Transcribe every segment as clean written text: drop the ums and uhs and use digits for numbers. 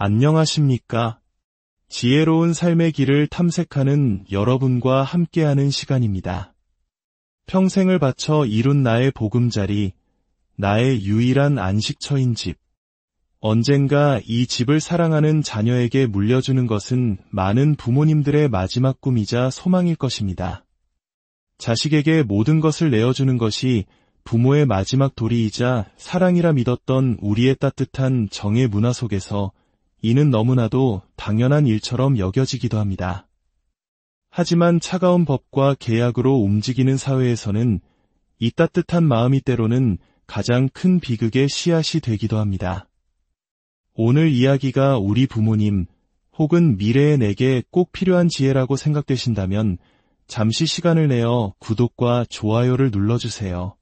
안녕하십니까? 지혜로운 삶의 길을 탐색하는 여러분과 함께하는 시간입니다. 평생을 바쳐 이룬 나의 보금자리, 나의 유일한 안식처인 집. 언젠가 이 집을 사랑하는 자녀에게 물려주는 것은 많은 부모님들의 마지막 꿈이자 소망일 것입니다. 자식에게 모든 것을 내어주는 것이 부모의 마지막 도리이자 사랑이라 믿었던 우리의 따뜻한 정의 문화 속에서 이는 너무나도 당연한 일처럼 여겨지기도 합니다. 하지만 차가운 법과 계약으로 움직이는 사회에서는 이 따뜻한 마음이 때로는 가장 큰 비극의 씨앗이 되기도 합니다. 오늘 이야기가 우리 부모님 혹은 미래의 내게 꼭 필요한 지혜라고 생각되신다면 잠시 시간을 내어 구독과 좋아요를 눌러주세요.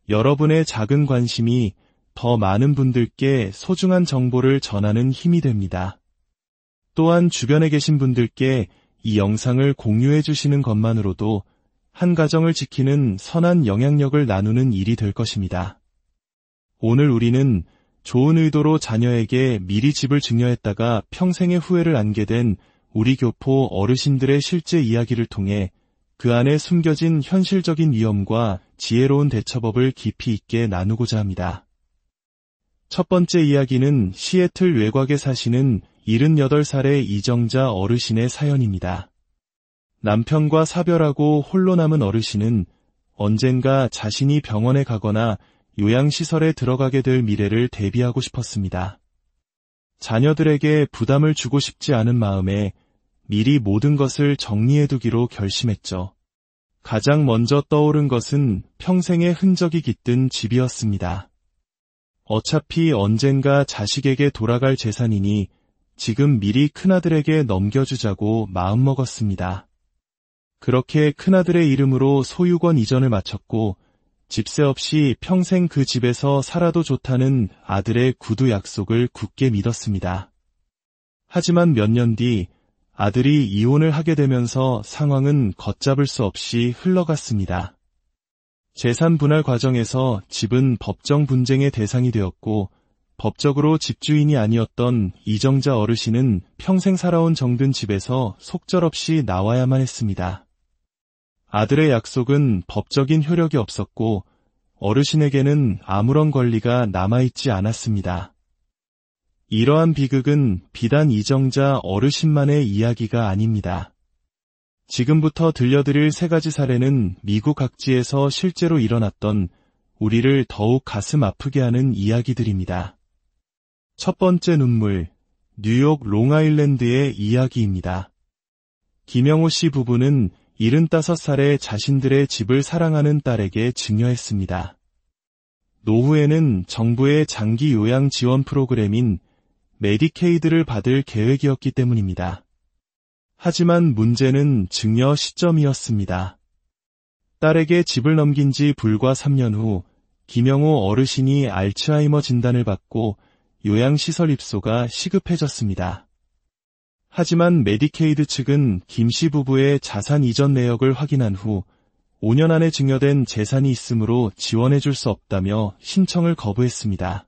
여러분의 작은 관심이 더 많은 분들께 소중한 정보를 전하는 힘이 됩니다. 또한 주변에 계신 분들께 이 영상을 공유해 주시는 것만으로도 한 가정을 지키는 선한 영향력을 나누는 일이 될 것입니다. 오늘 우리는 좋은 의도로 자녀에게 미리 집을 증여했다가 평생의 후회를 안게 된 우리 교포 어르신들의 실제 이야기를 통해 그 안에 숨겨진 현실적인 위험과 지혜로운 대처법을 깊이 있게 나누고자 합니다. 첫 번째 이야기는 시애틀 외곽에 사시는 78살의 이정자 어르신의 사연입니다. 남편과 사별하고 홀로 남은 어르신은 언젠가 자신이 병원에 가거나 요양시설에 들어가게 될 미래를 대비하고 싶었습니다. 자녀들에게 부담을 주고 싶지 않은 마음에 미리 모든 것을 정리해두기로 결심했죠. 가장 먼저 떠오른 것은 평생의 흔적이 깃든 집이었습니다. 어차피 언젠가 자식에게 돌아갈 재산이니 지금 미리 큰아들에게 넘겨주자고 마음먹었습니다. 그렇게 큰아들의 이름으로 소유권 이전을 마쳤고 집세 없이 평생 그 집에서 살아도 좋다는 아들의 구두 약속을 굳게 믿었습니다. 하지만 몇 년 뒤 아들이 이혼을 하게 되면서 상황은 걷잡을 수 없이 흘러갔습니다. 재산 분할 과정에서 집은 법정 분쟁의 대상이 되었고 법적으로 집주인이 아니었던 이정자 어르신은 평생 살아온 정든 집에서 속절없이 나와야만 했습니다. 아들의 약속은 법적인 효력이 없었고 어르신에게는 아무런 권리가 남아있지 않았습니다. 이러한 비극은 비단 이정자 어르신만의 이야기가 아닙니다. 지금부터 들려드릴 세 가지 사례는 미국 각지에서 실제로 일어났던 우리를 더욱 가슴 아프게 하는 이야기들입니다. 첫 번째 눈물, 뉴욕 롱아일랜드의 이야기입니다. 김영호 씨 부부는 75살에 자신들의 집을 사랑하는 딸에게 증여했습니다. 노후에는 정부의 장기 요양 지원 프로그램인 메디케이드를 받을 계획이었기 때문입니다. 하지만 문제는 증여 시점이었습니다. 딸에게 집을 넘긴 지 불과 3년 후 김영호 어르신이 알츠하이머 진단을 받고 요양시설 입소가 시급해졌습니다. 하지만 메디케이드 측은 김 씨 부부의 자산 이전 내역을 확인한 후 5년 안에 증여된 재산이 있으므로 지원해줄 수 없다며 신청을 거부했습니다.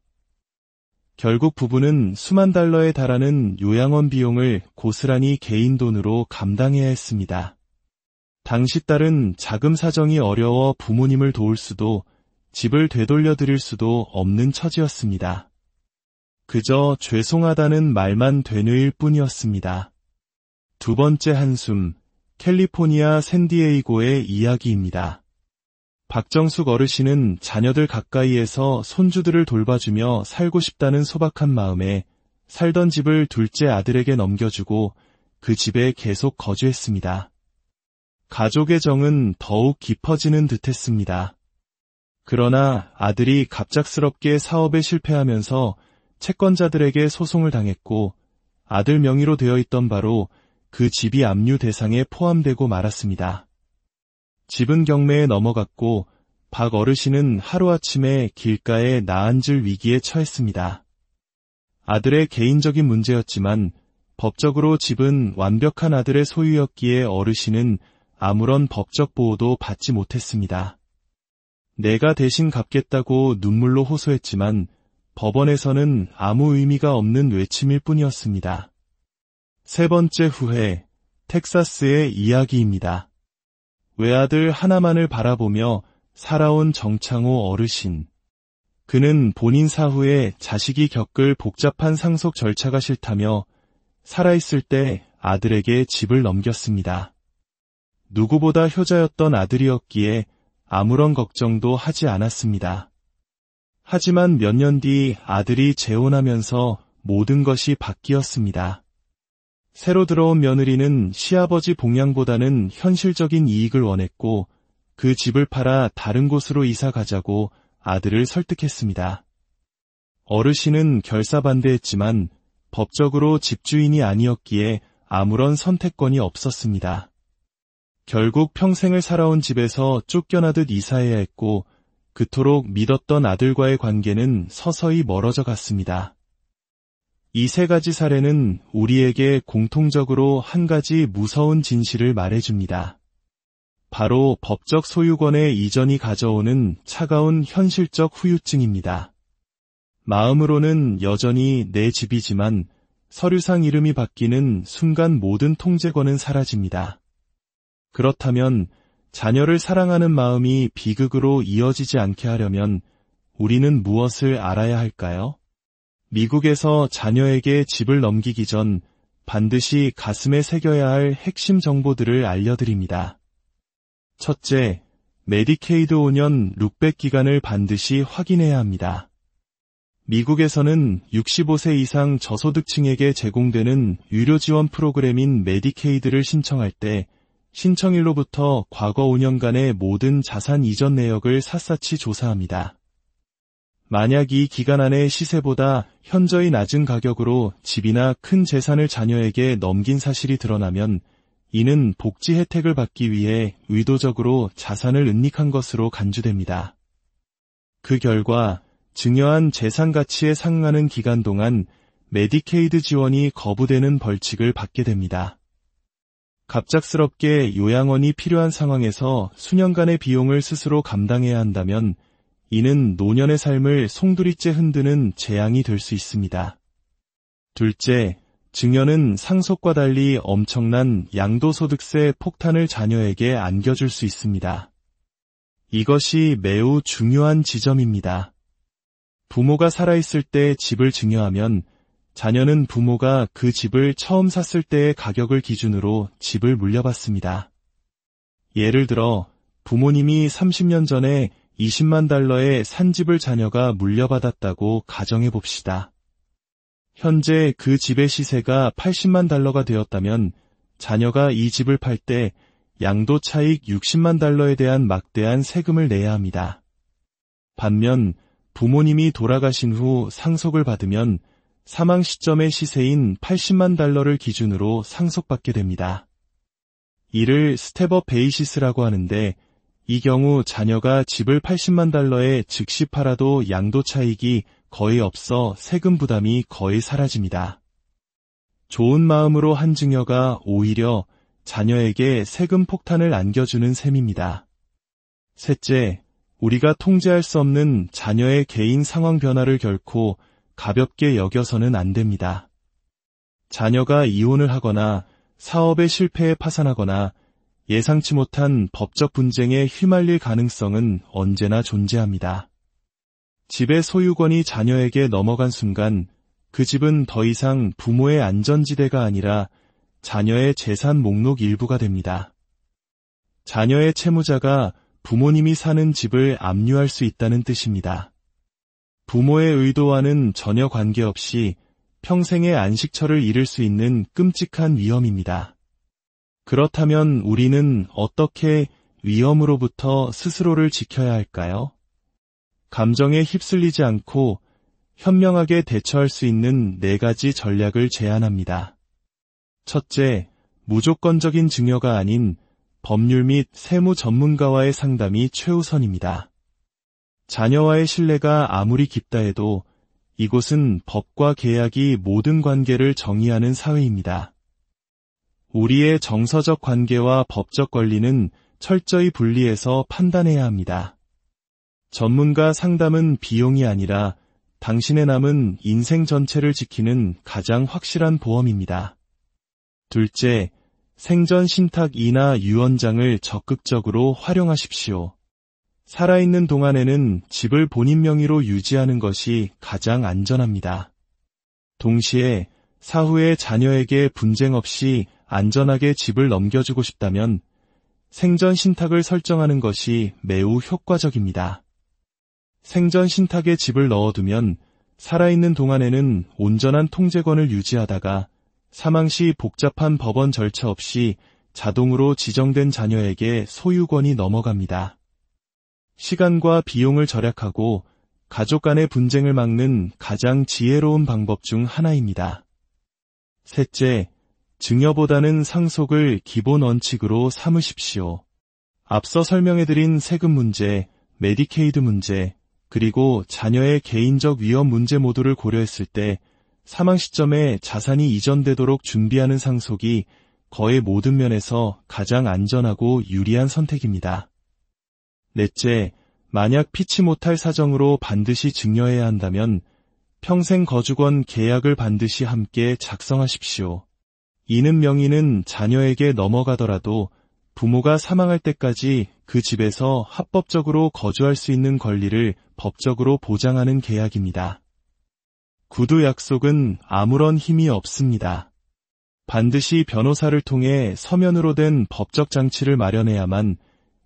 결국 부부는 수만 달러에 달하는 요양원 비용을 고스란히 개인 돈으로 감당해야 했습니다. 당시 딸은 자금 사정이 어려워 부모님을 도울 수도 집을 되돌려 드릴 수도 없는 처지였습니다. 그저 죄송하다는 말만 되뇌일 뿐이었습니다. 두 번째 한숨, 캘리포니아 샌디에이고의 이야기입니다. 박정숙 어르신은 자녀들 가까이에서 손주들을 돌봐주며 살고 싶다는 소박한 마음에 살던 집을 둘째 아들에게 넘겨주고 그 집에 계속 거주했습니다. 가족의 정은 더욱 깊어지는 듯했습니다. 그러나 아들이 갑작스럽게 사업에 실패하면서 채권자들에게 소송을 당했고 아들 명의로 되어 있던 바로 그 집이 압류 대상에 포함되고 말았습니다. 집은 경매에 넘어갔고 박 어르신은 하루아침에 길가에 나앉을 위기에 처했습니다. 아들의 개인적인 문제였지만 법적으로 집은 완벽한 아들의 소유였기에 어르신은 아무런 법적 보호도 받지 못했습니다. 내가 대신 갚겠다고 눈물로 호소했지만 법원에서는 아무 의미가 없는 외침일 뿐이었습니다. 세 번째 후회, 텍사스의 이야기입니다. 외아들 하나만을 바라보며 살아온 정창호 어르신. 그는 본인 사후에 자식이 겪을 복잡한 상속 절차가 싫다며 살아있을 때 아들에게 집을 넘겼습니다. 누구보다 효자였던 아들이었기에 아무런 걱정도 하지 않았습니다. 하지만 몇 년 뒤 아들이 재혼하면서 모든 것이 바뀌었습니다. 새로 들어온 며느리는 시아버지 봉양보다는 현실적인 이익을 원했고 그 집을 팔아 다른 곳으로 이사 가자고 아들을 설득했습니다. 어르신은 결사반대했지만 법적으로 집주인이 아니었기에 아무런 선택권이 없었습니다. 결국 평생을 살아온 집에서 쫓겨나듯 이사해야 했고 그토록 믿었던 아들과의 관계는 서서히 멀어져 갔습니다. 이 세 가지 사례는 우리에게 공통적으로 한 가지 무서운 진실을 말해줍니다. 바로 법적 소유권의 이전이 가져오는 차가운 현실적 후유증입니다. 마음으로는 여전히 내 집이지만 서류상 이름이 바뀌는 순간 모든 통제권은 사라집니다. 그렇다면 자녀를 사랑하는 마음이 비극으로 이어지지 않게 하려면 우리는 무엇을 알아야 할까요? 미국에서 자녀에게 집을 넘기기 전 반드시 가슴에 새겨야 할 핵심 정보들을 알려드립니다. 첫째, 메디케이드 5년 룩백 기간을 반드시 확인해야 합니다. 미국에서는 65세 이상 저소득층에게 제공되는 유료 지원 프로그램인 메디케이드를 신청할 때 신청일로부터 과거 5년간의 모든 자산 이전 내역을 샅샅이 조사합니다. 만약 이 기간 안에 시세보다 현저히 낮은 가격으로 집이나 큰 재산을 자녀에게 넘긴 사실이 드러나면 이는 복지 혜택을 받기 위해 의도적으로 자산을 은닉한 것으로 간주됩니다. 그 결과 증여한 재산 가치에 상응하는 기간 동안 메디케이드 지원이 거부되는 벌칙을 받게 됩니다. 갑작스럽게 요양원이 필요한 상황에서 수년간의 비용을 스스로 감당해야 한다면 이는 노년의 삶을 송두리째 흔드는 재앙이 될 수 있습니다. 둘째, 증여는 상속과 달리 엄청난 양도소득세 폭탄을 자녀에게 안겨줄 수 있습니다. 이것이 매우 중요한 지점입니다. 부모가 살아있을 때 집을 증여하면 자녀는 부모가 그 집을 처음 샀을 때의 가격을 기준으로 집을 물려받습니다. 예를 들어 부모님이 30년 전에 20만 달러의 산 집을 자녀가 물려받았다고 가정해 봅시다. 현재 그 집의 시세가 80만 달러가 되었다면 자녀가 이 집을 팔 때 양도 차익 60만 달러에 대한 막대한 세금을 내야 합니다. 반면 부모님이 돌아가신 후 상속을 받으면 사망 시점의 시세인 80만 달러를 기준으로 상속받게 됩니다. 이를 스텝업 베이시스라고 하는데 이 경우 자녀가 집을 80만 달러에 즉시 팔아도 양도 차익이 거의 없어 세금 부담이 거의 사라집니다. 좋은 마음으로 한 증여가 오히려 자녀에게 세금 폭탄을 안겨주는 셈입니다. 셋째, 우리가 통제할 수 없는 자녀의 개인 상황 변화를 결코 가볍게 여겨서는 안 됩니다. 자녀가 이혼을 하거나 사업의 실패에 파산하거나 예상치 못한 법적 분쟁에 휘말릴 가능성은 언제나 존재합니다. 집의 소유권이 자녀에게 넘어간 순간 그 집은 더 이상 부모의 안전지대가 아니라 자녀의 재산 목록 일부가 됩니다. 자녀의 채무자가 부모님이 사는 집을 압류할 수 있다는 뜻입니다. 부모의 의도와는 전혀 관계없이 평생의 안식처를 잃을 수 있는 끔찍한 위험입니다. 그렇다면 우리는 어떻게 위험으로부터 스스로를 지켜야 할까요? 감정에 휩쓸리지 않고 현명하게 대처할 수 있는 4가지 전략을 제안합니다. 첫째, 무조건적인 증여가 아닌 법률 및 세무 전문가와의 상담이 최우선입니다. 자녀와의 신뢰가 아무리 깊다 해도 이곳은 법과 계약이 모든 관계를 정의하는 사회입니다. 우리의 정서적 관계와 법적 권리는 철저히 분리해서 판단해야 합니다. 전문가 상담은 비용이 아니라 당신의 남은 인생 전체를 지키는 가장 확실한 보험입니다. 둘째, 생전 신탁이나 유언장을 적극적으로 활용하십시오. 살아있는 동안에는 집을 본인 명의로 유지하는 것이 가장 안전합니다. 동시에 사후에 자녀에게 분쟁 없이 안전하게 집을 넘겨주고 싶다면 생전 신탁을 설정하는 것이 매우 효과적입니다. 생전 신탁에 집을 넣어두면 살아있는 동안에는 온전한 통제권을 유지하다가 사망 시 복잡한 법원 절차 없이 자동으로 지정된 자녀에게 소유권이 넘어갑니다. 시간과 비용을 절약하고 가족 간의 분쟁을 막는 가장 지혜로운 방법 중 하나입니다. 셋째, 증여보다는 상속을 기본 원칙으로 삼으십시오. 앞서 설명해드린 세금 문제, 메디케이드 문제, 그리고 자녀의 개인적 위험 문제 모두를 고려했을 때 사망 시점에 자산이 이전되도록 준비하는 상속이 거의 모든 면에서 가장 안전하고 유리한 선택입니다. 넷째, 만약 피치 못할 사정으로 반드시 증여해야 한다면 평생 거주권 계약을 반드시 함께 작성하십시오. 이는 명의는 자녀에게 넘어가더라도 부모가 사망할 때까지 그 집에서 합법적으로 거주할 수 있는 권리를 법적으로 보장하는 계약입니다. 구두 약속은 아무런 힘이 없습니다. 반드시 변호사를 통해 서면으로 된 법적 장치를 마련해야만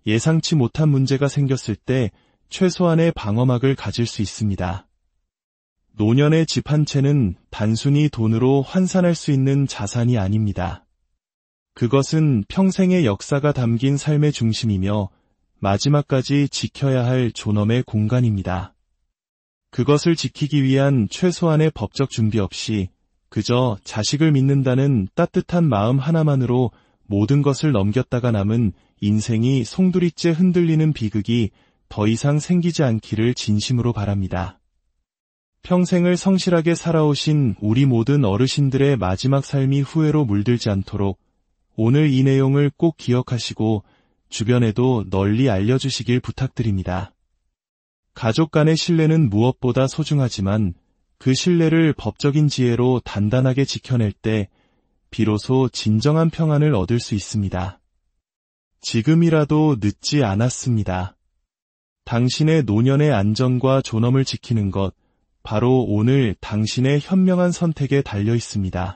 예상치 못한 문제가 생겼을 때 최소한의 방어막을 가질 수 있습니다. 노년의 집 한 채는 단순히 돈으로 환산할 수 있는 자산이 아닙니다. 그것은 평생의 역사가 담긴 삶의 중심이며 마지막까지 지켜야 할 존엄의 공간입니다. 그것을 지키기 위한 최소한의 법적 준비 없이 그저 자식을 믿는다는 따뜻한 마음 하나만으로 모든 것을 넘겼다가 남은 인생이 송두리째 흔들리는 비극이 더 이상 생기지 않기를 진심으로 바랍니다. 평생을 성실하게 살아오신 우리 모든 어르신들의 마지막 삶이 후회로 물들지 않도록 오늘 이 내용을 꼭 기억하시고 주변에도 널리 알려주시길 부탁드립니다. 가족 간의 신뢰는 무엇보다 소중하지만 그 신뢰를 법적인 지혜로 단단하게 지켜낼 때 비로소 진정한 평안을 얻을 수 있습니다. 지금이라도 늦지 않았습니다. 당신의 노년의 안전과 존엄을 지키는 것, 바로 오늘 당신의 현명한 선택에 달려 있습니다.